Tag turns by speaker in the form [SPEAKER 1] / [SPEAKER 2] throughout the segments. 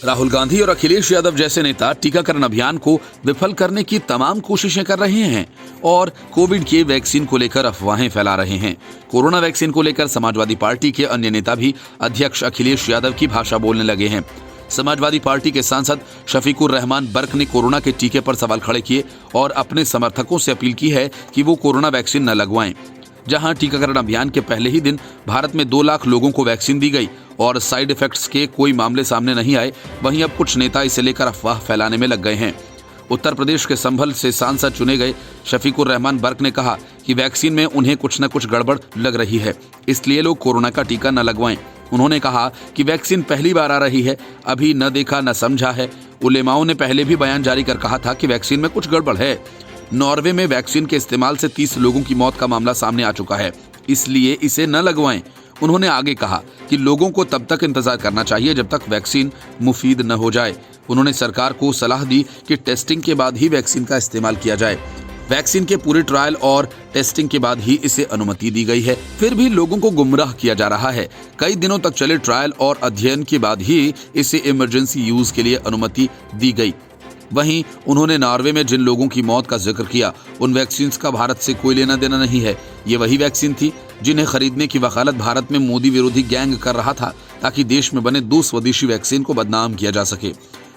[SPEAKER 1] राहुल गांधी और अखिलेश यादव जैसे नेता टीकाकरण अभियान को विफल करने की तमाम कोशिशें कर रहे हैं और कोविड के वैक्सीन को लेकर अफवाहें फैला रहे हैं। कोरोना वैक्सीन को लेकर समाजवादी पार्टी के अन्य नेता भी अध्यक्ष अखिलेश यादव की भाषा बोलने लगे हैं। समाजवादी पार्टी के सांसद शफीकुर रहमान बर्क ने कोरोना के टीके पर सवाल खड़े किए और अपने समर्थकों से अपील की है कि वो कोरोना वैक्सीन न लगवाएं। जहां टीकाकरण अभियान के पहले ही दिन भारत में 2 लाख लोगों को वैक्सीन दी गई और साइड इफेक्ट्स के कोई मामले सामने नहीं आए, वहीं अब कुछ नेता इसे लेकर अफवाह फैलाने में लग गए हैं। उत्तर प्रदेश के संभल से सांसद चुने गए शफीकुर रहमान बर्क ने कहा कि वैक्सीन में उन्हें कुछ न कुछ गड़बड़ लग रही है, इसलिए लोग कोरोना का टीका न लगवाएं। उन्होंने कहा कि वैक्सीन पहली बार आ रही है, अभी न देखा न समझा है। उलेमाओं ने पहले भी बयान जारी कर कहा था कि वैक्सीन में कुछ गड़बड़ है। नॉर्वे में वैक्सीन के इस्तेमाल से 30 लोगों की मौत का मामला सामने आ चुका है, इसलिए इसे न लगवाएं। उन्होंने आगे कहा कि लोगों को तब तक इंतजार करना चाहिए जब तक वैक्सीन मुफीद न हो जाए। उन्होंने सरकार को सलाह दी कि टेस्टिंग के बाद ही वैक्सीन का इस्तेमाल किया जाए। वैक्सीन के पूरे ट्रायल और टेस्टिंग के बाद ही इसे अनुमति दी गई है, फिर भी लोगों को गुमराह किया जा रहा है। कई दिनों तक चले ट्रायल और अध्ययन के बाद ही इसे इमरजेंसी यूज के लिए अनुमति दी गई। वहीं उन्होंने नॉर्वे में जिन लोगों की मौत का जिक्र किया, उन वैक्सीन का भारत से कोई लेना देना नहीं है। ये वही वैक्सीन थी जिन्हें खरीदने की वकालत भारत में मोदी विरोधी गैंग कर रहा था, ताकि देश में बने 2 स्वदेशी वैक्सीन को बदनाम किया जा सके।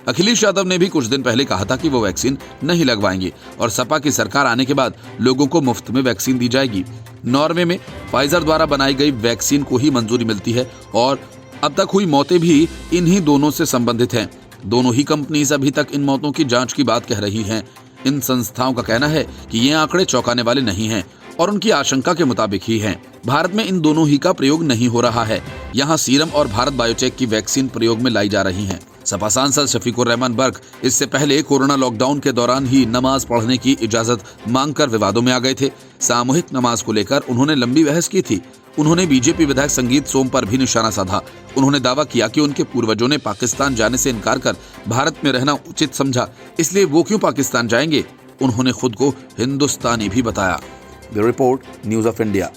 [SPEAKER 1] अखिलेश यादव ने भी कुछ दिन पहले कहा था कि वो वैक्सीन नहीं लगवाएंगे और सपा की सरकार आने के बाद लोगों को मुफ्त में वैक्सीन दी जाएगी। नॉर्वे में फाइजर द्वारा बनाई गई वैक्सीन को ही मंजूरी मिलती है और अब तक हुई मौतें भी इन्हीं दोनों से संबंधित हैं। दोनों ही कंपनीज अभी तक इन मौतों की जांच की बात कह रही हैं। इन संस्थाओं का कहना है कि ये आंकड़े चौंकाने वाले नहीं हैं और उनकी आशंका के मुताबिक ही हैं। भारत में इन दोनों ही का प्रयोग नहीं हो रहा है। यहाँ सीरम और भारत बायोटेक की वैक्सीन प्रयोग में लाई जा रही हैं। सपा सांसद शफीकुर रहमान बर्क इससे पहले कोरोना लॉकडाउन के दौरान ही नमाज पढ़ने की इजाजत मांगकर विवादों में आ गए थे। सामूहिक नमाज को लेकर उन्होंने लंबी बहस की थी। उन्होंने बीजेपी विधायक संगीत सोम पर भी निशाना साधा। उन्होंने दावा किया कि उनके पूर्वजों ने पाकिस्तान जाने से इनकार कर भारत में रहना उचित समझा, इसलिए वो क्यों पाकिस्तान जाएंगे। उन्होंने खुद को हिंदुस्तानी भी बताया। Bureau report, news of India.